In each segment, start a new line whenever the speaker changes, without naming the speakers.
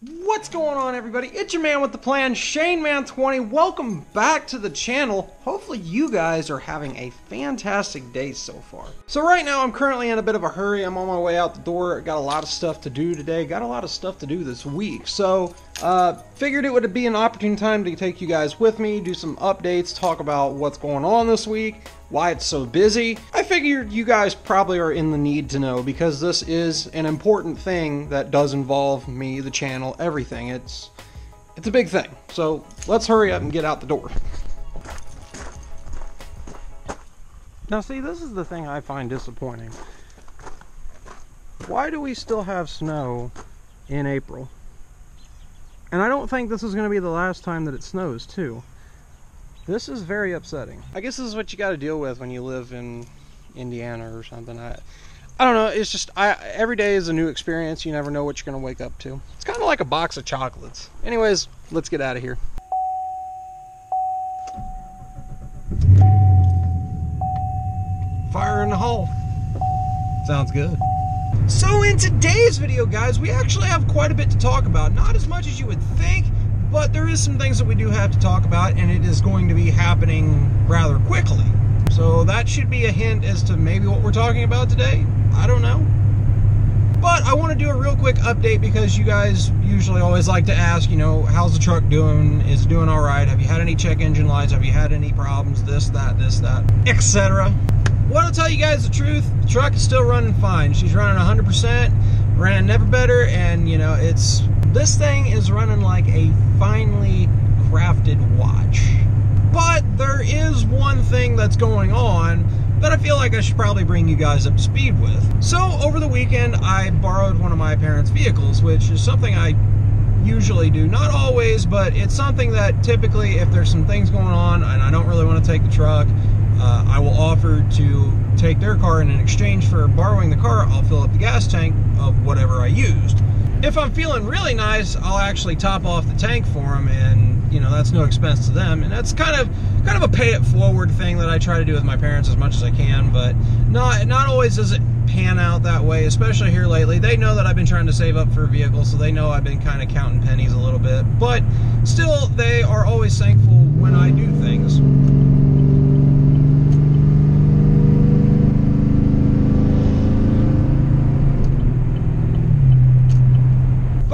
What's going on, everybody? It's your man with the plan, ShaneMan20. Welcome back to the channel. Hopefully you guys are having a fantastic day so far. So right now I'm currently in a bit of a hurry. I'm on my way out the door. Got a lot of stuff to do today. Got a lot of stuff to do this week. So figured it would be an opportune time to take you guys with me, do some updates, talk about what's going on this week, why it's so busy. I figured you guys probably are in the need to know because this is an important thing that does involve me, the channel, everything. It's a big thing. So let's hurry up and get out the door. Now see, this is the thing I find disappointing. Why do we still have snow in April? And I don't think this is going to be the last time that it snows too. This is very upsetting. I guess this is what you got to deal with when you live in Indiana or something. I don't know. It's just every day is a new experience. You never know what you're going to wake up to. It's kind of like a box of chocolates. Anyways, let's get out of here. Fire in the hole. Sounds good. So in today's video, guys, we actually have quite a bit to talk about. Not as much as you would think, but there is some things that we do have to talk about, and it is going to be happening rather quickly. So that should be a hint as to maybe what we're talking about today. I don't know. But I want to do a real quick update because you guys usually always like to ask, you know, how's the truck doing? Is it doing all right? Have you had any check engine lights? Have you had any problems? This, that, etc. Well, to tell you guys the truth, the truck is still running fine. She's running 100%, ran never better, and you know, this thing is running like a finely crafted watch. But there is one thing that's going on that I feel like I should probably bring you guys up to speed with. So over the weekend, I borrowed one of my parents' vehicles, which is something I usually do. Not always, but it's something that typically, if there's some things going on and I don't really want to take the truck, I will offer to take their car, and in exchange for borrowing the car, I'll fill up the gas tank of whatever I used. If I'm feeling really nice, I'll actually top off the tank for them, and you know, that's no expense to them. And that's kind of a pay it forward thing that I try to do with my parents as much as I can, but not always does it pan out that way, especially here lately. They know that I've been trying to save up for a vehicle, so they know I've been kind of counting pennies a little bit, but still, they are always thankful when I do things.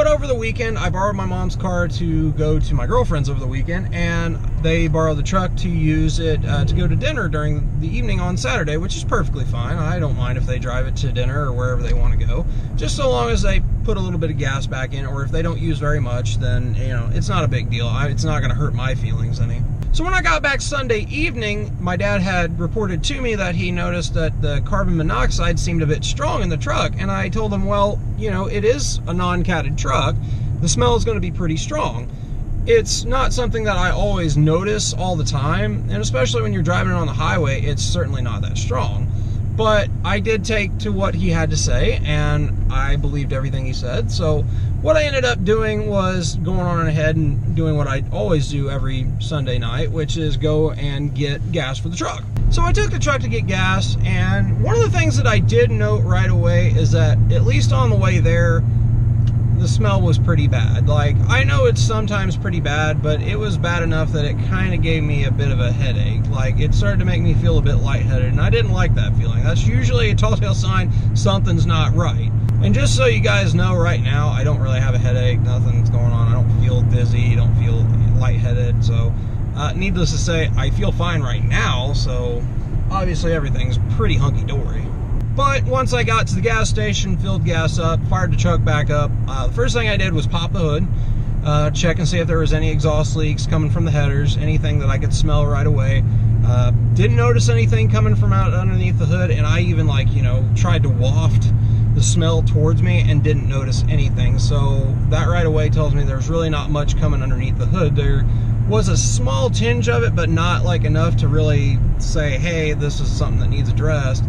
Over the weekend, I borrowed my mom's car to go to my girlfriend's over the weekend, and they borrowed the truck to use it to go to dinner during the evening on Saturday, which is perfectly fine. I don't mind if they drive it to dinner or wherever they want to go, just so long as they put a little bit of gas back in, or if they don't use very much, then, you know, it's not a big deal. It's not going to hurt my feelings any. So when I got back Sunday evening, my dad had reported to me that he noticed that the carbon monoxide seemed a bit strong in the truck, and I told him, well, you know, it is a non-catted truck. The smell is going to be pretty strong. It's not something that I always notice all the time, and especially when you're driving it on the highway, it's certainly not that strong. But I did take to what he had to say, and I believed everything he said. So what I ended up doing was going on ahead and doing what I always do every Sunday night, which is go and get gas for the truck. So I took the truck to get gas, and one of the things that I did note right away is that, at least on the way there, the smell was pretty bad. Like, I know it's sometimes pretty bad, but it was bad enough that it kind of gave me a bit of a headache. Like, it started to make me feel a bit lightheaded, and I didn't like that feeling. That's usually a telltale sign something's not right. And just so you guys know, right now, I don't really have a headache. Nothing's going on. I don't feel dizzy. Don't feel lightheaded. So, needless to say, I feel fine right now. So, obviously, everything's pretty hunky-dory. But once I got to the gas station, filled gas up, fired the truck back up, the first thing I did was pop the hood, check and see if there was any exhaust leaks coming from the headers, anything that I could smell right away. Didn't notice anything coming from out underneath the hood, and I even, like, you know, tried to waft the smell towards me and didn't notice anything. So that right away tells me there's really not much coming underneath the hood. There was a small tinge of it, but not like enough to really say, hey, this is something that needs addressed.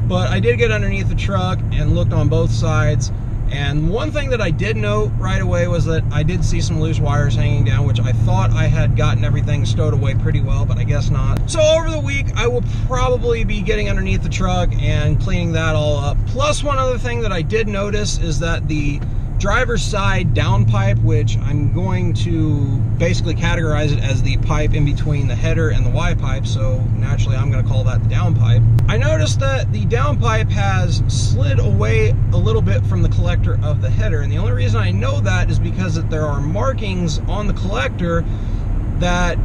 But I did get underneath the truck and looked on both sides, and one thing that I did note right away was that I did see some loose wires hanging down, which I thought I had gotten everything stowed away pretty well, but I guess not. So over the week, I will probably be getting underneath the truck and cleaning that all up. Plus, one other thing that I did notice is that the driver's side downpipe, which I'm going to basically categorize it as the pipe in between the header and the Y pipe, so naturally I'm going to call that the downpipe. I noticed that the downpipe has slid away a little bit from the collector of the header, and the only reason I know that is because there are markings on the collector that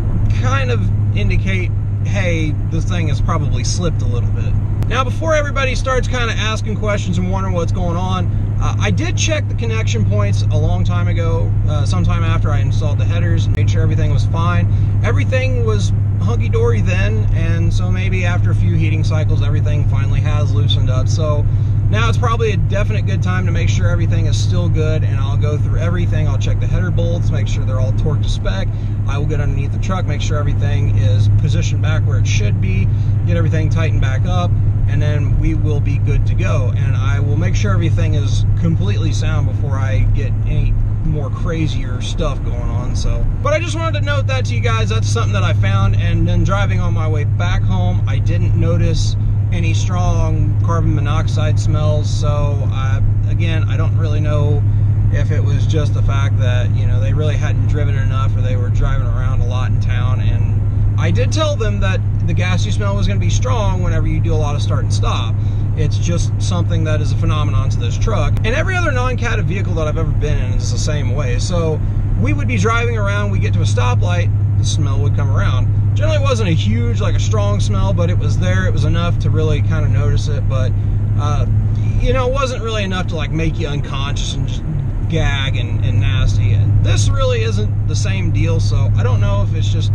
kind of indicate, hey, this thing has probably slipped a little bit. Now, before everybody starts kind of asking questions and wondering what's going on, I did check the connection points a long time ago, sometime after I installed the headers, and made sure everything was fine. Everything was hunky-dory then, and so maybe after a few heating cycles, everything finally has loosened up. So now it's probably a definite good time to make sure everything is still good, and I'll go through everything. I'll check the header bolts, make sure they're all torqued to spec. I will get underneath the truck, make sure everything is positioned back where it should be, get everything tightened back up, and then we will be good to go. And I will make sure everything is completely sound before I get any more crazier stuff going on. So, but I just wanted to note that to you guys. That's something that I found, and then driving on my way back home, I didn't notice any strong carbon monoxide smells. So again, I don't really know if it was just the fact that, you know, they really hadn't driven enough, or they were driving around a lot in town. And I did tell them that the gassy smell was going to be strong whenever you do a lot of start and stop. It's just something that is a phenomenon to this truck. And every other non-Katech vehicle that I've ever been in is the same way. So we would be driving around, we get to a stoplight, the smell would come around. Generally it wasn't a huge, like a strong smell, but it was there. It was enough to really kind of notice it. But, you know, it wasn't really enough to like make you unconscious and just gag and nasty. And this really isn't the same deal. So I don't know if it's just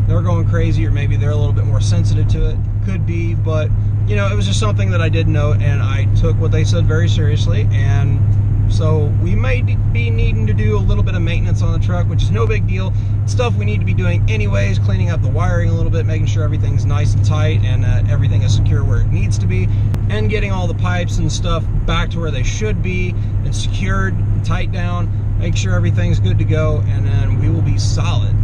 they're going crazy, or maybe they're a little bit more sensitive to it. Could be, but you know, it was just something that I did note, and I took what they said very seriously. And so we may be needing to do a little bit of maintenance on the truck, which is no big deal. Stuff we need to be doing anyways, cleaning up the wiring a little bit, making sure everything's nice and tight, and that everything is secure where it needs to be, and getting all the pipes and stuff back to where they should be and secured, tight down, make sure everything's good to go, and then we will be solid.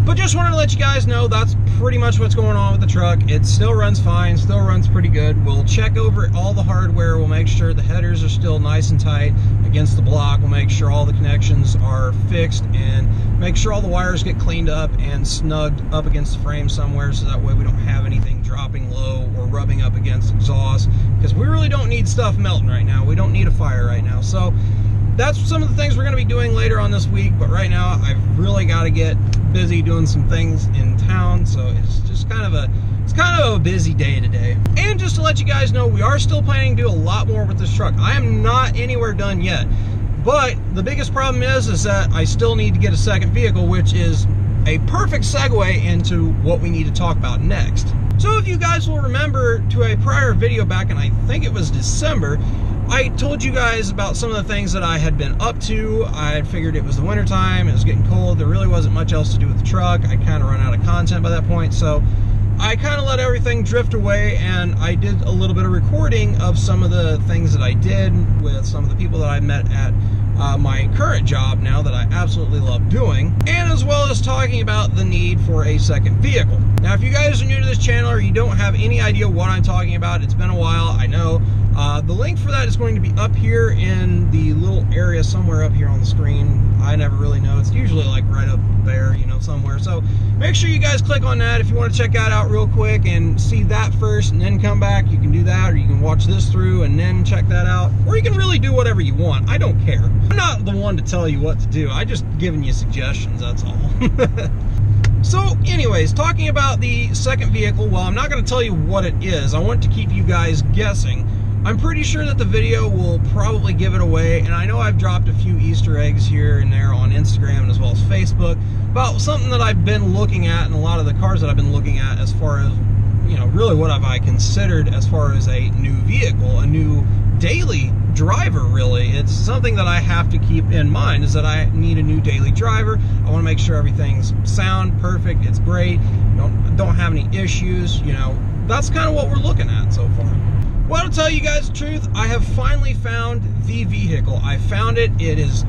But just wanted to let you guys know that's pretty much what's going on with the truck. It still runs fine, still runs pretty good. We'll check over all the hardware. We'll make sure the headers are still nice and tight against the block. We'll make sure all the connections are fixed, and make sure all the wires get cleaned up and snugged up against the frame somewhere, so that way we don't have anything dropping low or rubbing up against exhaust, because we really don't need stuff melting right now. We don't need a fire right now. So that's some of the things we're going to be doing later on this week, but right now I've really got to get busy doing some things in town, so it's just kind of a busy day today. And just to let you guys know, we are still planning to do a lot more with this truck. I am not anywhere done yet, but the biggest problem is that I still need to get a second vehicle, which is a perfect segue into what we need to talk about next. So if you guys will remember, to a prior video back in, I think it was December, I told you guys about some of the things that I had been up to. I figured it was the winter time, it was getting cold, there really wasn't much else to do with the truck. I kind of run out of content by that point, so I kind of let everything drift away, and I did a little bit of recording of some of the things that I did with some of the people that I met at my current job now, that I absolutely love doing, and as well as talking about the need for a second vehicle. Now, if you guys are new to this channel, or you don't have any idea what I'm talking about, it's been a while, I know. The link for that is going to be up here in the little area somewhere up here on the screen. I never really know. It's usually like right up there, you know, somewhere. So make sure you guys click on that if you want to check that out real quick and see that first, and then come back. You can do that, or you can watch this through and then check that out, or you can really do whatever you want. I don't care. I'm not the one to tell you what to do. I just giving you suggestions, that's all. So anyways, talking about the second vehicle, well, I'm not going to tell you what it is. I want to keep you guys guessing. I'm pretty sure that the video will probably give it away, and I know I've dropped a few Easter eggs here and there on Instagram as well as Facebook about something that I've been looking at, and a lot of the cars that I've been looking at, as far as, you know, really what have I considered as far as a new vehicle, a new daily driver, really. It's something that I have to keep in mind, is that I need a new daily driver. I want to make sure everything's sound, perfect, it's great, don't have any issues, you know. That's kind of what we're looking at so far. Well, to tell you guys the truth, I have finally found the vehicle. I found it.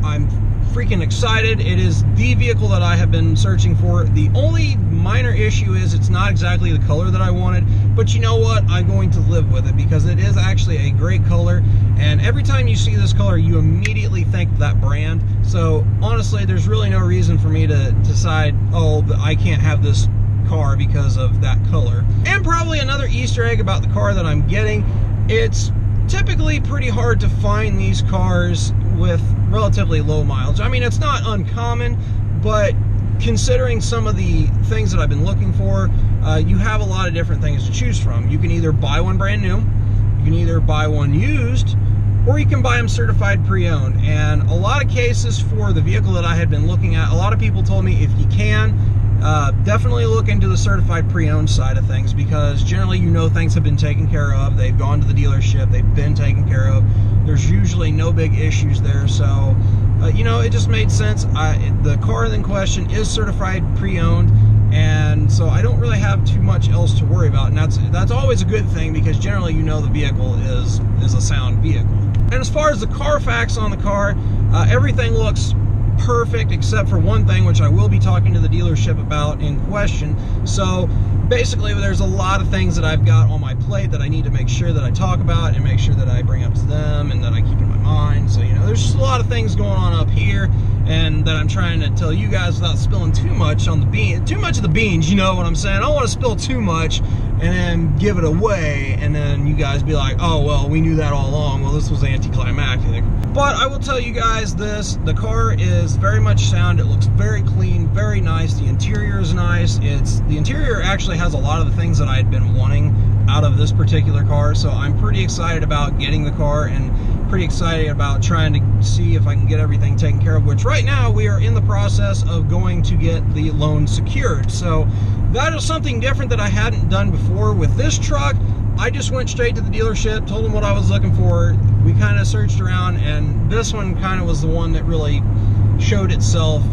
I'm freaking excited. It is the vehicle that I have been searching for. The only minor issue is it's not exactly the color that I wanted, but you know what? I'm going to live with it because it is actually a great color, and every time you see this color, you immediately think of that brand. So honestly, there's really no reason for me to decide, oh, I can't have this car because of that color. And probably another Easter egg about the car that I'm getting, it's typically pretty hard to find these cars with relatively low mileage. I mean, it's not uncommon, but considering some of the things that I've been looking for, you have a lot of different things to choose from. You can either buy one brand new, you can either buy one used, or you can buy them certified pre-owned. And a lot of cases for the vehicle that I had been looking at, a lot of people told me if you can, definitely look into the certified pre-owned side of things, because generally, you know, things have been taken care of. They've gone to the dealership, they've been taken care of. There's usually no big issues there. So, you know, it just made sense. The car in question is certified pre-owned, and so I don't really have too much else to worry about. And that's always a good thing, because generally, you know, the vehicle is a sound vehicle. And as far as the Carfax on the car, everything looks perfect except for one thing, which I will be talking to the dealership about in question. So basically, there's a lot of things that I've got on my plate that I need to make sure that I talk about and make sure that I bring up to them and that I keep in my mind. So, you know, there's just a lot of things going on up here, and that I'm trying to tell you guys without spilling too much on the too much of the beans, you know what I'm saying? I don't want to spill too much and then give it away, and then you guys be like, oh, well, we knew that all along. Well, this was anticlimactic. But I will tell you guys this, the car is very much sound. It looks very clean, very nice. The interior is nice. The interior actually has a lot of the things that I had been wanting out of this particular car, so I'm pretty excited about getting the car, and pretty excited about trying to see if I can get everything taken care of, which right now we are in the process of going to get the loan secured. So that is something different that I hadn't done before with this truck. I just went straight to the dealership, told them what I was looking for. We kind of searched around, and this one kind of was the one that really showed itself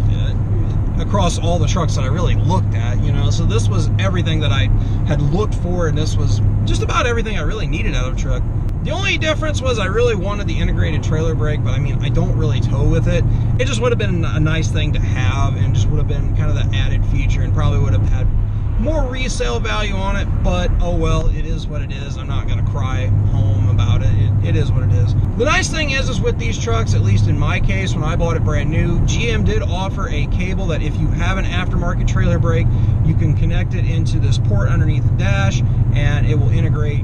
across all the trucks that I really looked at, you know. So this was everything that I had looked for, and this was just about everything I really needed out of a truck. The only difference was I really wanted the integrated trailer brake, but I mean, I don't really tow with it. It just would have been a nice thing to have, and just would have been kind of that added feature, and probably would have had more resale value on it. But oh well, it is what it is. I'm not gonna cry home about it. It is what it is. The nice thing is with these trucks, at least in my case, when I bought it brand new, GM did offer a cable that if you have an aftermarket trailer brake, you can connect it into this port underneath the dash, and it will integrate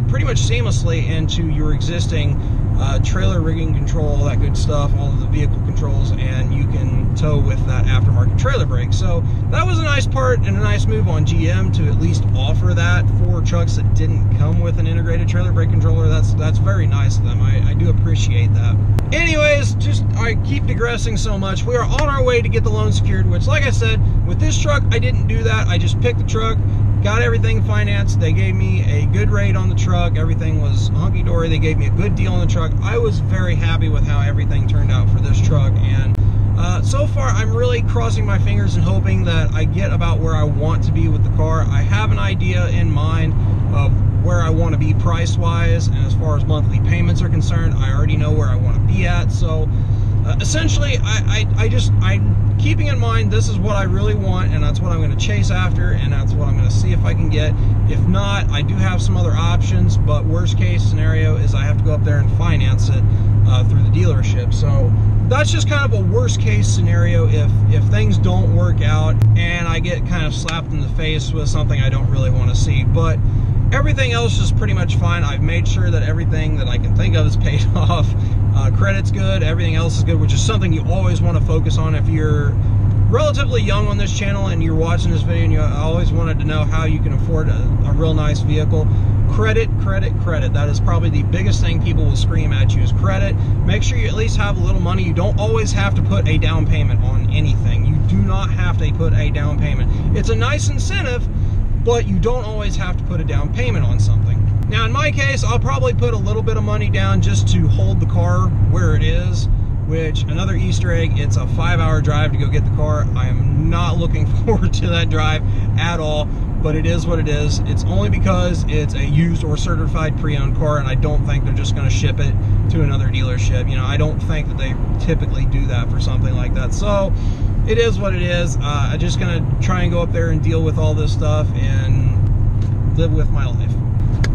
pretty much seamlessly into your existing trailer rigging control, all that good stuff, all of the vehicle controls, and you can tow with that aftermarket trailer brake. So that was a nice part and a nice move on GM to at least offer that for trucks that didn't come with an integrated trailer brake controller. That's very nice of them. I do appreciate that. Anyways, I keep digressing so much. We are on our way to get the loan secured, which, like I said, with this truck, I didn't do that. I just picked the truck, got everything financed. They gave me a good rate on the truck. Everything was hunky-dory. They gave me a good deal on the truck. I was very happy with how everything turned out for this truck, and so far I'm really crossing my fingers and hoping that I get about where I want to be with the car. I have an idea in mind of where I want to be price-wise, and as far as monthly payments are concerned, I already know where I want to be at. So essentially, I'm keeping in mind this is what I really want, and that's what I'm going to chase after, and that's what I'm going to see if I can get. If not, I do have some other options, but worst case scenario is I have to go up there and finance it through the dealership. So that's just kind of a worst case scenario if things don't work out and I get kind of slapped in the face with something I don't really want to see. But everything else is pretty much fine. I've made sure that everything that I can think of is paid off. Credit's good, everything else is good, which is something you always want to focus on if you're relatively young on this channel and you're watching this video and you always wanted to know how you can afford a real nice vehicle. Credit, credit, credit. That is probably the biggest thing people will scream at you is credit. Make sure you at least have a little money. You don't always have to put a down payment on anything. You do not have to put a down payment. It's a nice incentive, but you don't always have to put a down payment on something. Now, in my case, I'll probably put a little bit of money down just to hold the car where it is. which, another Easter egg, it's a 5-hour drive to go get the car. I am not looking forward to that drive at all, but it is what it is. It's only because it's a used or certified pre-owned car, and I don't think they're just going to ship it to another dealership. You know, I don't think that they typically do that for something like that. So it is what it is. I'm just going to try and go up there and deal with all this stuff and live with my life.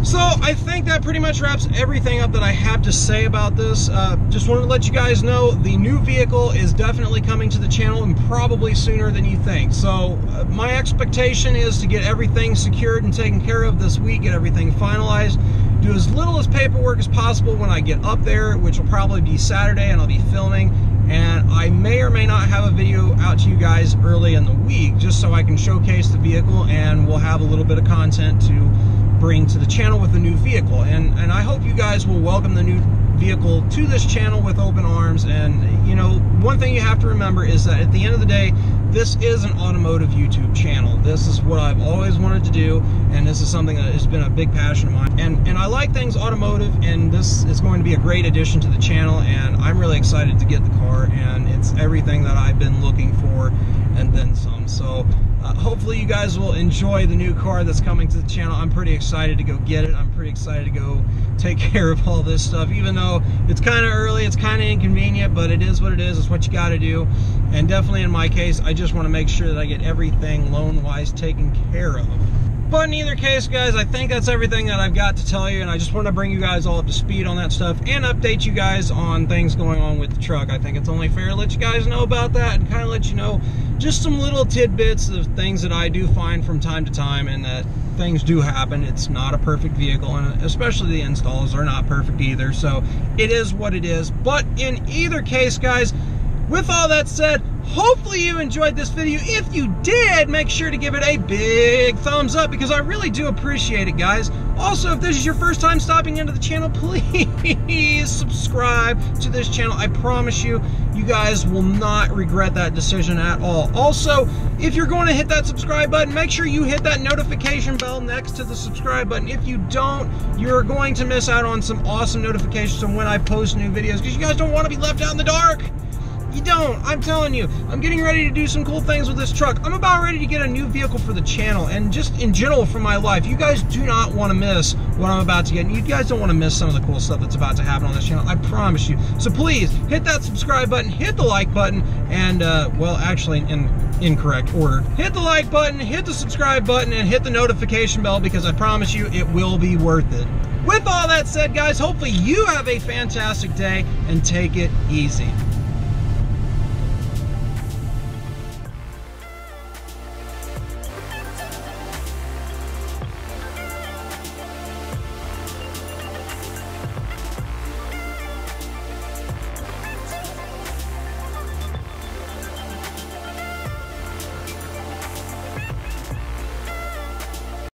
So I think that pretty much wraps everything up that I have to say about this. Just wanted to let you guys know the new vehicle is definitely coming to the channel, and probably sooner than you think. So my expectation is to get everything secured and taken care of this week, get everything finalized, do as little as paperwork as possible when I get up there, which will probably be Saturday, and I'll be filming. And I may or may not have a video out to you guys early in the week, just so I can showcase the vehicle, and we'll have a little bit of content to bring to the channel with the new vehicle. And I hope you guys will welcome the new vehicle to this channel with open arms. And you know, one thing you have to remember is that at the end of the day, this is an automotive YouTube channel. This is what I've always wanted to do, and this is something that has been a big passion of mine. And I like things automotive, and this is going to be a great addition to the channel, and I'm really excited to get the car, and it's everything that I've been looking for and then some. So hopefully you guys will enjoy the new car that's coming to the channel. I'm pretty excited to go get it. I'm pretty excited to go take care of all this stuff, even though it's kind of early, it's kind of inconvenient, but it is what it is. It's what you got to do. And definitely in my case, I just want to make sure that I get everything loan-wise taken care of. But in either case, guys, I think that's everything that I've got to tell you, and I just want to bring you guys all up to speed on that stuff and update you guys on things going on with the truck. I think it's only fair to let you guys know about that and kind of let you know just some little tidbits of things that I do find from time to time, and that things do happen. It's not a perfect vehicle, and especially the installs are not perfect either, so it is what it is. But in either case, guys, with all that said, hopefully you enjoyed this video. If you did, make sure to give it a big thumbs up, because I really do appreciate it, guys. Also, if this is your first time stopping into the channel, please subscribe to this channel. I promise you, you guys will not regret that decision at all. Also, if you're going to hit that subscribe button, make sure you hit that notification bell next to the subscribe button. If you don't, you're going to miss out on some awesome notifications on when I post new videos, because you guys don't want to be left out in the dark. You don't. I'm telling you, I'm getting ready to do some cool things with this truck. I'm about ready to get a new vehicle for the channel, and just in general for my life. You guys do not want to miss what I'm about to get, and you guys don't want to miss some of the cool stuff that's about to happen on this channel. I promise you. So please, hit that subscribe button, hit the like button, and, well, actually, in incorrect order. Hit the like button, hit the subscribe button, and hit the notification bell, because I promise you, it will be worth it. With all that said, guys, hopefully you have a fantastic day, and take it easy.